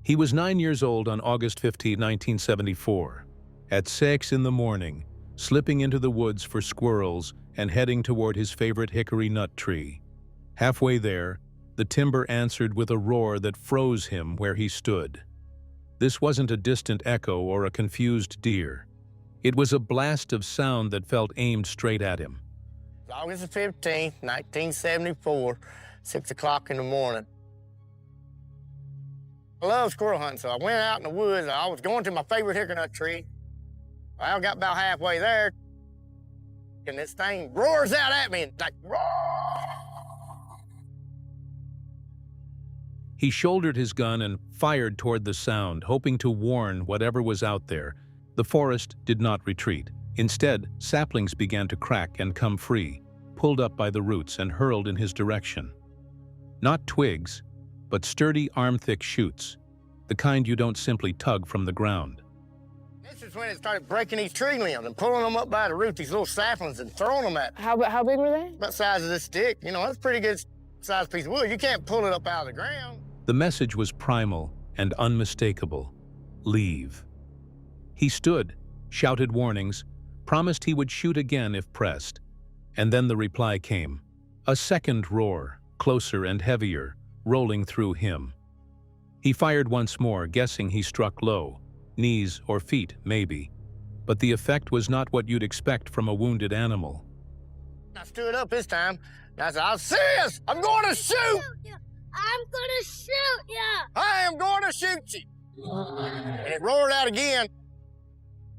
He was 9 years old on August 15, 1974. At 6 in the morning, slipping into the woods for squirrels and heading toward his favorite hickory nut tree. Halfway there, the timber answered with a roar that froze him where he stood. This wasn't a distant echo or a confused deer. It was a blast of sound that felt aimed straight at him. August 15, 1974, 6 o'clock in the morning. I love squirrel hunting, so I went out in the woods. I was going to my favorite hickory nut tree. I got about halfway there, and this thing roars out at me, roar! He shouldered his gun and fired toward the sound, hoping to warn whatever was out there. The forest did not retreat. Instead, saplings began to crack and come free, pulled up by the roots and hurled in his direction. Not twigs, but sturdy arm-thick shoots, the kind you don't simply tug from the ground. This is when it started breaking these tree limbs and pulling them up by the root, these little saplings, and throwing them at me. How big were they? About the size of this stick. That's a pretty good sized piece of wood. You can't pull it up out of the ground. The message was primal and unmistakable. Leave. He stood, shouted warnings, promised he would shoot again if pressed. And then the reply came. A second roar, closer and heavier, rolling through him. He fired once more, guessing he struck low, knees or feet, maybe. But the effect was not what you'd expect from a wounded animal. I stood up this time, and I said, I'm serious! I'm going to shoot! I'm gonna shoot ya! I am going to shoot you. And it roared out again,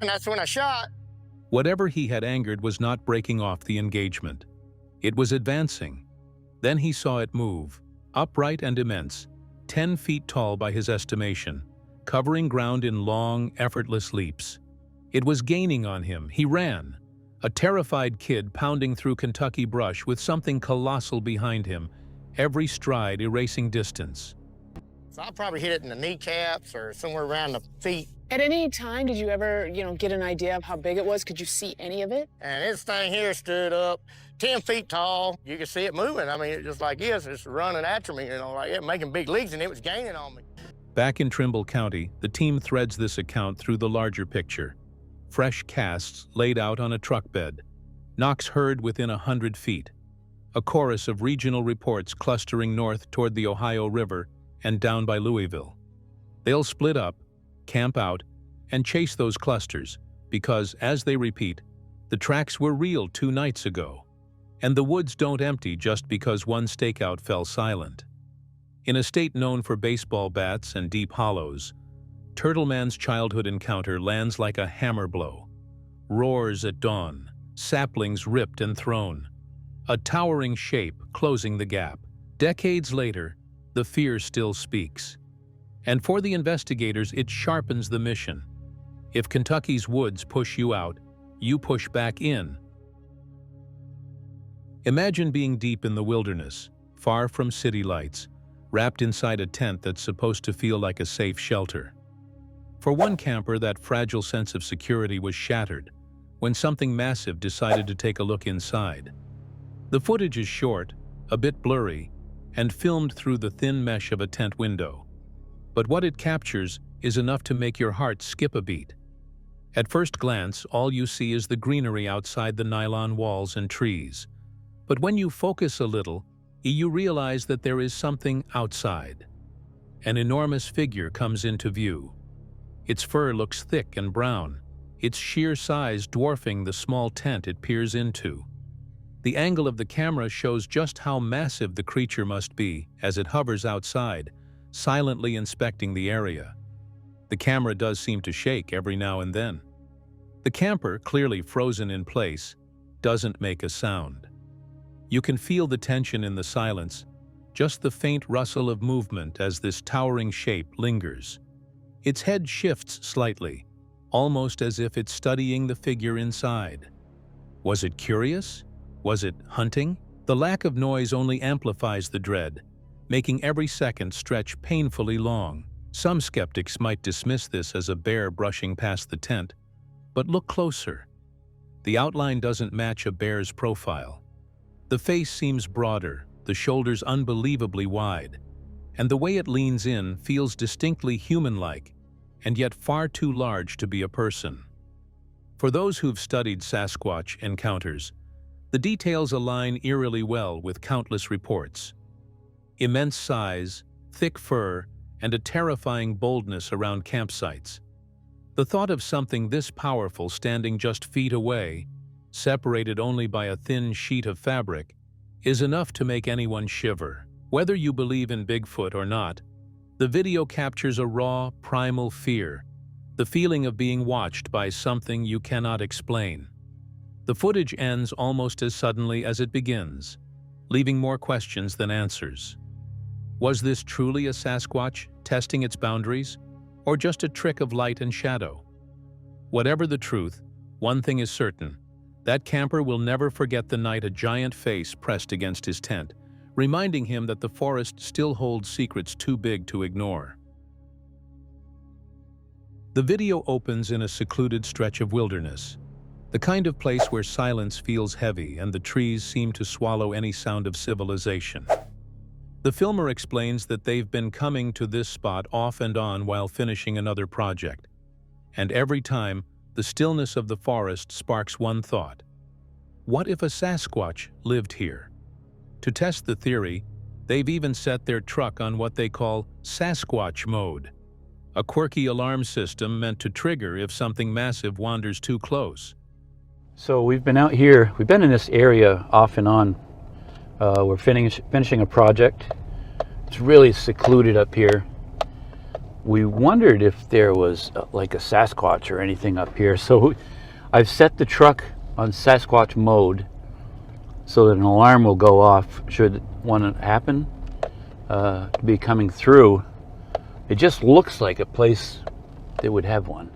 and that's when I shot. Whatever he had angered was not breaking off the engagement. It was advancing. Then he saw it move, upright and immense, 10 feet tall by his estimation, covering ground in long, effortless leaps. It was gaining on him. He ran, a terrified kid pounding through Kentucky brush with something colossal behind him, every stride erasing distance. So I probably hit it in the kneecaps or somewhere around the feet. At any time, did you ever, get an idea of how big it was? Could you see any of it? And this thing here stood up 10 feet tall. You could see it moving. I mean, it just like this, it's running after me, like it, making big leaps, and it was gaining on me. Back in Trimble County, the team threads this account through the larger picture. Fresh casts laid out on a truck bed. Knocks heard within 100 feet. A chorus of regional reports clustering north toward the Ohio River and down by Louisville. They'll split up, camp out, and chase those clusters because, as they repeat, the tracks were real 2 nights ago, and the woods don't empty just because one stakeout fell silent. In a state known for baseball bats and deep hollows, Turtleman's childhood encounter lands like a hammer blow. Roars at dawn, saplings ripped and thrown. A towering shape closing the gap. Decades later, the fear still speaks. And for the investigators, it sharpens the mission. If Kentucky's woods push you out, you push back in. Imagine being deep in the wilderness, far from city lights, wrapped inside a tent that's supposed to feel like a safe shelter. For one camper, that fragile sense of security was shattered when something massive decided to take a look inside. The footage is short, a bit blurry, and filmed through the thin mesh of a tent window. But what it captures is enough to make your heart skip a beat. At first glance, all you see is the greenery outside the nylon walls and trees. But when you focus a little, you realize that there is something outside. An enormous figure comes into view. Its fur looks thick and brown, its sheer size dwarfing the small tent it peers into. The angle of the camera shows just how massive the creature must be as it hovers outside, silently inspecting the area. The camera does seem to shake every now and then. The camper, clearly frozen in place, doesn't make a sound. You can feel the tension in the silence, just the faint rustle of movement as this towering shape lingers. Its head shifts slightly, almost as if it's studying the figure inside. Was it curious? Was it hunting? The lack of noise only amplifies the dread, making every second stretch painfully long. Some skeptics might dismiss this as a bear brushing past the tent, but look closer. The outline doesn't match a bear's profile. The face seems broader, the shoulders unbelievably wide, and the way it leans in feels distinctly human-like, and yet far too large to be a person. For those who've studied Sasquatch encounters, the details align eerily well with countless reports. Immense size, thick fur, and a terrifying boldness around campsites. The thought of something this powerful standing just feet away, separated only by a thin sheet of fabric, is enough to make anyone shiver. Whether you believe in Bigfoot or not, the video captures a raw, primal fear, the feeling of being watched by something you cannot explain. The footage ends almost as suddenly as it begins, leaving more questions than answers. Was this truly a Sasquatch testing its boundaries, or just a trick of light and shadow? Whatever the truth, one thing is certain: that camper will never forget the night a giant face pressed against his tent, reminding him that the forest still holds secrets too big to ignore. The video opens in a secluded stretch of wilderness, the kind of place where silence feels heavy and the trees seem to swallow any sound of civilization. The filmer explains that they've been coming to this spot off and on while finishing another project, and every time, the stillness of the forest sparks one thought: what if a Sasquatch lived here? To test the theory, they've even set their truck on what they call Sasquatch mode, a quirky alarm system meant to trigger if something massive wanders too close. So we've been out here, we've been in this area off and on. We're finishing a project, It's really secluded up here. We wondered if there was like a Sasquatch or anything up here. So I've set the truck on Sasquatch mode so that an alarm will go off should one happen to be coming through. It just looks like a place that would have one.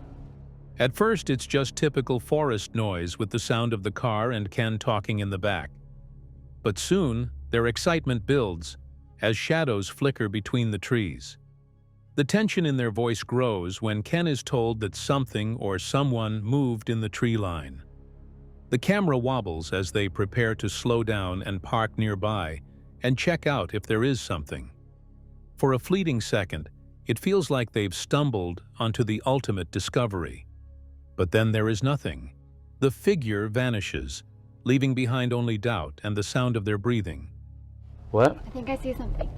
At first, it's just typical forest noise with the sound of the car and Ken talking in the back. But soon, their excitement builds as shadows flicker between the trees. The tension in their voice grows when Ken is told that something or someone moved in the tree line. The camera wobbles as they prepare to slow down and park nearby and check out if there is something. For a fleeting second, it feels like they've stumbled onto the ultimate discovery. But then there is nothing. The figure vanishes, leaving behind only doubt and the sound of their breathing. What? I think I see something.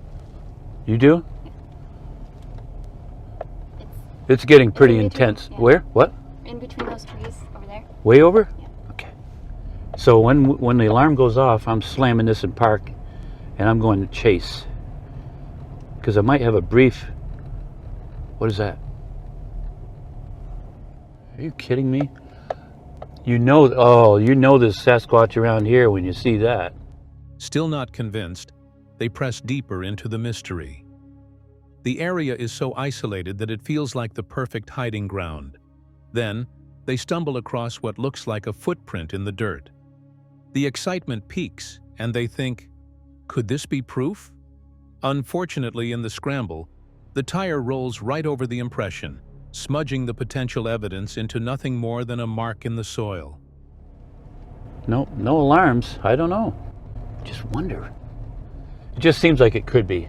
You do? It's getting pretty intense. Yeah. Where? What? In between those trees over there. Way over? Yeah. Okay. So when the alarm goes off, I'm slamming this in park and I'm going to chase. Because I might have a brief... What is that? Are you kidding me? You know there's Sasquatch around here when you see that. Still not convinced, they press deeper into the mystery. The area is so isolated that it feels like the perfect hiding ground. Then, they stumble across what looks like a footprint in the dirt. The excitement peaks, and they think, could this be proof? Unfortunately, in the scramble, the tire rolls right over the impression, smudging the potential evidence into nothing more than a mark in the soil. No alarms. I don't know. Just wonder. It just seems like it could be.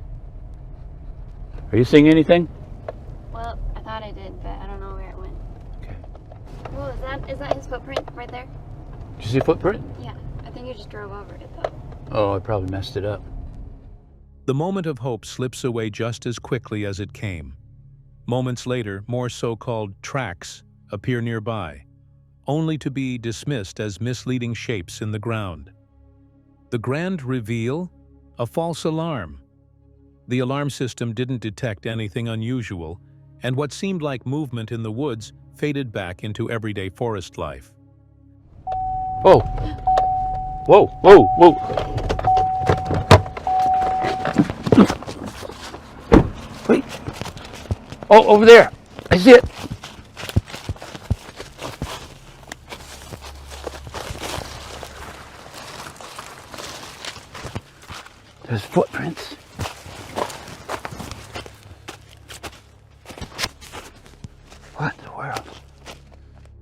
Are you seeing anything? Well, I thought I did, but I don't know where it went. Okay. Well, is that his footprint right there? Did you see a footprint? Yeah. I think you just drove over it though. Oh, I probably messed it up. The moment of hope slips away just as quickly as it came. Moments later, more so-called tracks appear nearby, only to be dismissed as misleading shapes in the ground. The grand reveal? A false alarm. The alarm system didn't detect anything unusual, and what seemed like movement in the woods faded back into everyday forest life. Whoa! Whoa, whoa, whoa! Wait! Oh, over there! I see it! There's footprints. What in the world?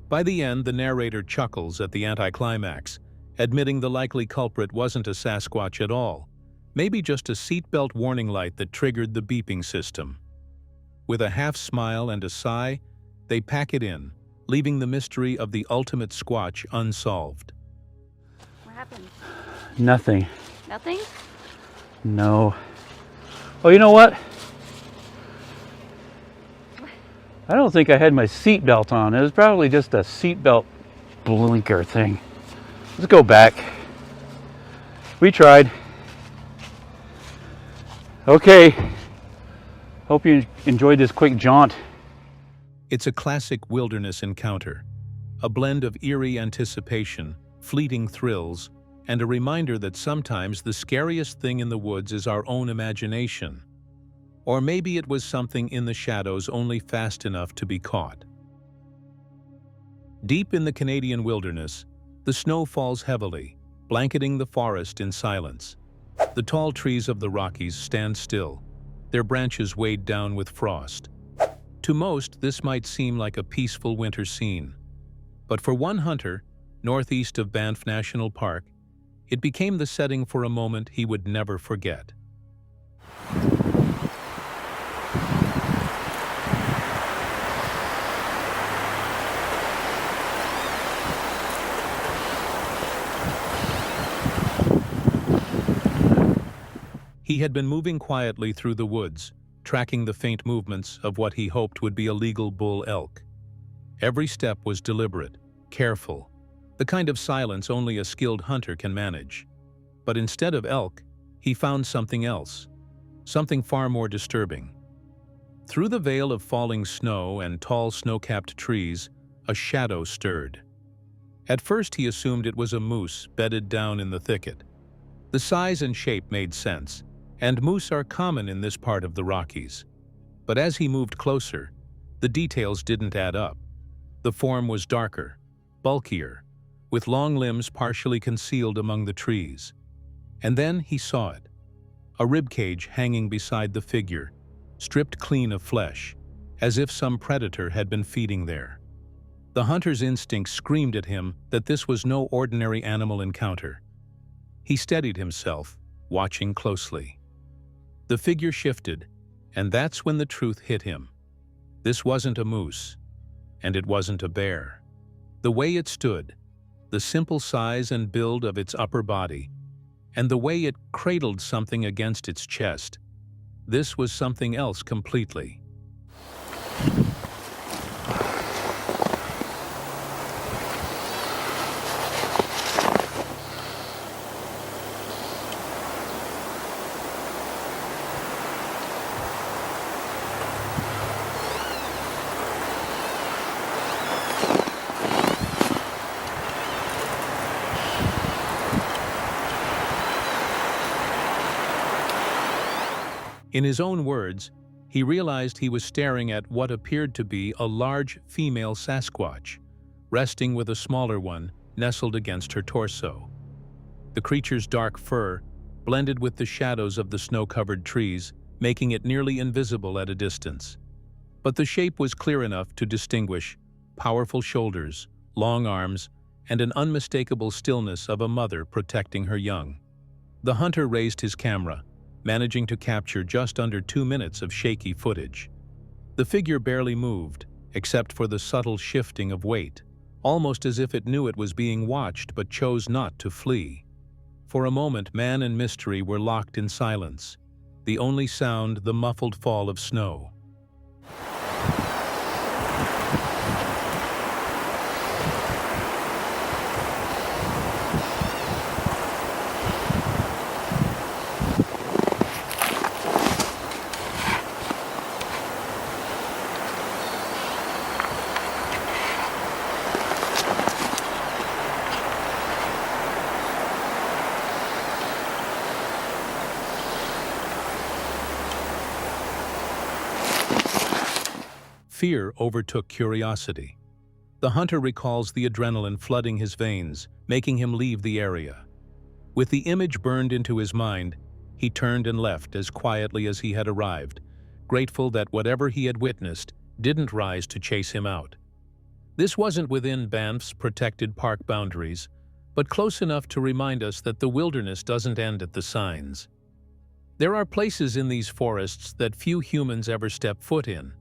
By the end, the narrator chuckles at the anticlimax, admitting the likely culprit wasn't a Sasquatch at all, maybe just a seatbelt warning light that triggered the beeping system. With a half smile and a sigh, they pack it in, leaving the mystery of the ultimate Squatch unsolved. What happened? Nothing. Nothing? No. Oh, you know what? I don't think I had my seatbelt on. It was probably just a seatbelt blinker thing. Let's go back. We tried. Okay. Hope you enjoyed this quick jaunt. It's a classic wilderness encounter, a blend of eerie anticipation, fleeting thrills, and a reminder that sometimes the scariest thing in the woods is our own imagination. Or maybe it was something in the shadows only fast enough to be caught. Deep in the Canadian wilderness, the snow falls heavily, blanketing the forest in silence. The tall trees of the Rockies stand still, their branches weighed down with frost. To most, this might seem like a peaceful winter scene. But for one hunter, northeast of Banff National Park, it became the setting for a moment he would never forget. He had been moving quietly through the woods, tracking the faint movements of what he hoped would be a legal bull elk. Every step was deliberate, careful, the kind of silence only a skilled hunter can manage. But instead of elk, he found something else. something far more disturbing. Through the veil of falling snow and tall snow-capped trees, a shadow stirred. At first he assumed it was a moose bedded down in the thicket. The size and shape made sense, and moose are common in this part of the Rockies. But as he moved closer, the details didn't add up. The form was darker, bulkier, with long limbs partially concealed among the trees. And then he saw it. A ribcage hanging beside the figure, stripped clean of flesh, as if some predator had been feeding there. The hunter's instinct screamed at him that this was no ordinary animal encounter. He steadied himself, watching closely. The figure shifted, and that's when the truth hit him. This wasn't a moose, and it wasn't a bear. The way it stood, the simple size and build of its upper body, and the way it cradled something against its chest, this was something else completely. In his own words, he realized he was staring at what appeared to be a large female sasquatch, resting with a smaller one nestled against her torso. The creature's dark fur blended with the shadows of the snow-covered trees, making it nearly invisible at a distance. But the shape was clear enough to distinguish powerful shoulders, long arms, and an unmistakable stillness of a mother protecting her young. The hunter raised his camera, managing to capture just under 2 minutes of shaky footage. The figure barely moved, except for the subtle shifting of weight, almost as if it knew it was being watched but chose not to flee. For a moment, man and mystery were locked in silence, the only sound the muffled fall of snow. Fear overtook curiosity. The hunter recalls the adrenaline flooding his veins, making him leave the area. With the image burned into his mind, he turned and left as quietly as he had arrived, grateful that whatever he had witnessed didn't rise to chase him out. This wasn't within Banff's protected park boundaries, but close enough to remind us that the wilderness doesn't end at the signs. There are places in these forests that few humans ever step foot in,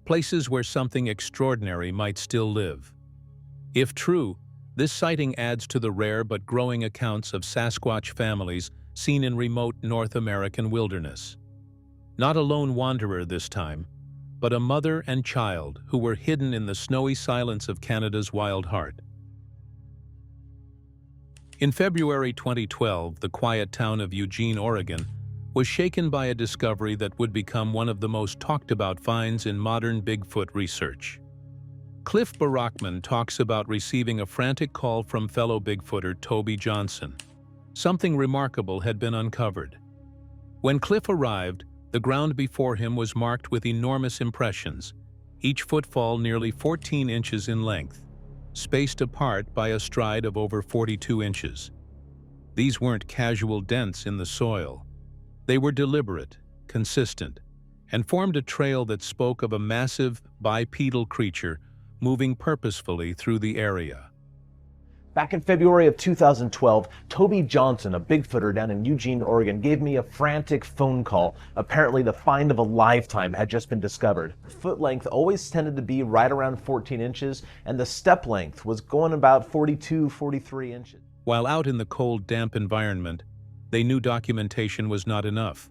places where something extraordinary might still live. If true, this sighting adds to the rare but growing accounts of Sasquatch families seen in remote North American wilderness. Not a lone wanderer this time, but a mother and child who were hidden in the snowy silence of Canada's wild heart. In February 2012, the quiet town of Eugene, Oregon, was shaken by a discovery that would become one of the most talked-about finds in modern Bigfoot research. Cliff Barackman talks about receiving a frantic call from fellow Bigfooter Toby Johnson. Something remarkable had been uncovered. When Cliff arrived, the ground before him was marked with enormous impressions, each footfall nearly 14 inches in length, spaced apart by a stride of over 42 inches. These weren't casual dents in the soil. They were deliberate, consistent, and formed a trail that spoke of a massive, bipedal creature moving purposefully through the area. Back in February of 2012, Toby Johnson, a Bigfooter down in Eugene, Oregon, gave me a frantic phone call. Apparently the find of a lifetime had just been discovered. Foot length always tended to be right around 14 inches, and the step length was going about 42, 43 inches. While out in the cold, damp environment, they knew documentation was not enough.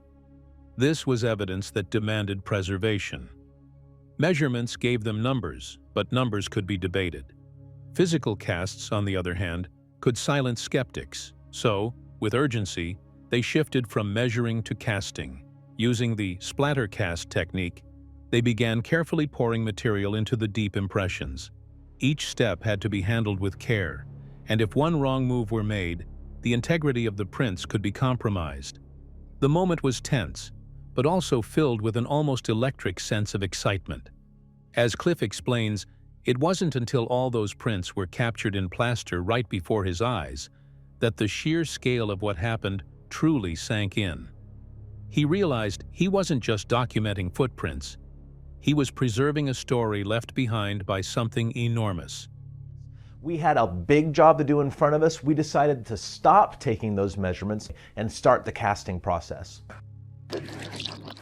This was evidence that demanded preservation. Measurements gave them numbers, but numbers could be debated. Physical casts, on the other hand, could silence skeptics, so, with urgency, they shifted from measuring to casting. Using the splatter cast technique, they began carefully pouring material into the deep impressions. Each step had to be handled with care, and if one wrong move were made, the integrity of the prints could be compromised. The moment was tense, but also filled with an almost electric sense of excitement. As Cliff explains, it wasn't until all those prints were captured in plaster right before his eyes that the sheer scale of what happened truly sank in. He realized he wasn't just documenting footprints, he was preserving a story left behind by something enormous. We had a big job to do in front of us. We decided to stop taking those measurements and start the casting process.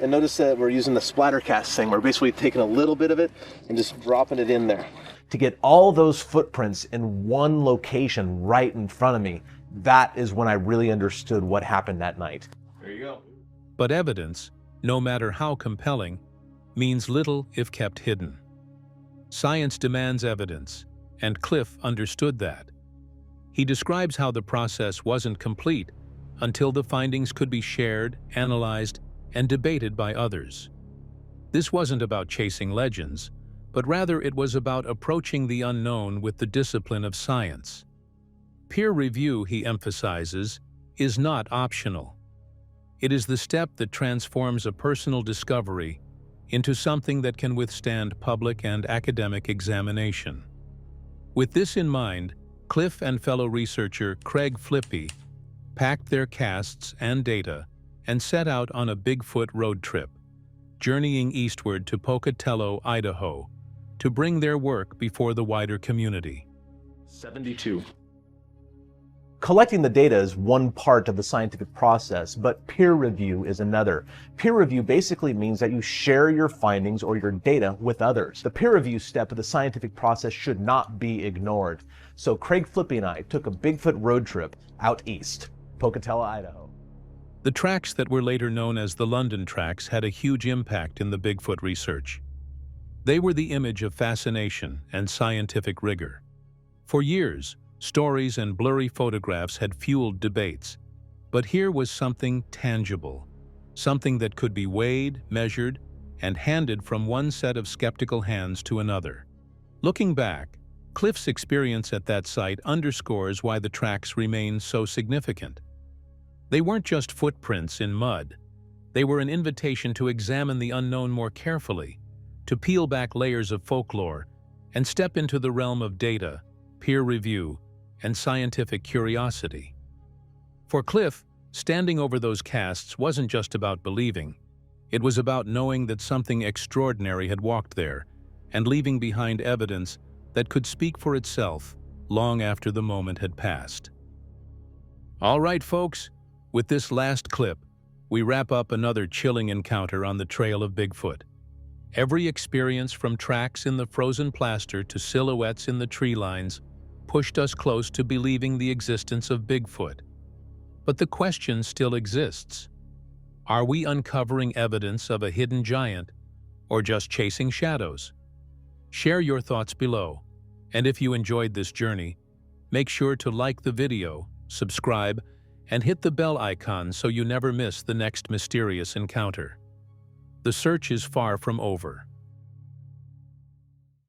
And notice that we're using the splatter cast thing. We're basically taking a little bit of it and just dropping it in there. To get all those footprints in one location right in front of me, that is when I really understood what happened that night. There you go. But evidence, no matter how compelling, means little if kept hidden. Science demands evidence, and Cliff understood that. He describes how the process wasn't complete until the findings could be shared, analyzed, and debated by others. This wasn't about chasing legends, but rather it was about approaching the unknown with the discipline of science. Peer review, he emphasizes, is not optional. It is the step that transforms a personal discovery into something that can withstand public and academic examination. With this in mind, Cliff and fellow researcher Craig Flippy packed their casts and data and set out on a Bigfoot road trip, journeying eastward to Pocatello, Idaho, to bring their work before the wider community. 72. Collecting the data is one part of the scientific process, but peer review is another. Peer review basically means that you share your findings or your data with others. The peer review step of the scientific process should not be ignored. So Craig Flippy and I took a Bigfoot road trip out east, Pocatello, Idaho. The tracks that were later known as the London tracks had a huge impact in the Bigfoot research. They were the image of fascination and scientific rigor. For years, stories and blurry photographs had fueled debates, but here was something tangible, something that could be weighed, measured, and handed from one set of skeptical hands to another. Looking back, Cliff's experience at that site underscores why the tracks remain so significant. They weren't just footprints in mud. They were an invitation to examine the unknown more carefully, to peel back layers of folklore, and step into the realm of data, peer review, and scientific curiosity. For Cliff, standing over those casts wasn't just about believing. It was about knowing that something extraordinary had walked there and leaving behind evidence that could speak for itself long after the moment had passed. All right, folks, with this last clip, we wrap up another chilling encounter on the trail of Bigfoot. Every experience from tracks in the frozen plaster to silhouettes in the tree lines pushed us close to believing the existence of Bigfoot. But the question still exists. Are we uncovering evidence of a hidden giant, or just chasing shadows? Share your thoughts below, and if you enjoyed this journey, make sure to like the video, subscribe, and hit the bell icon so you never miss the next mysterious encounter. The search is far from over.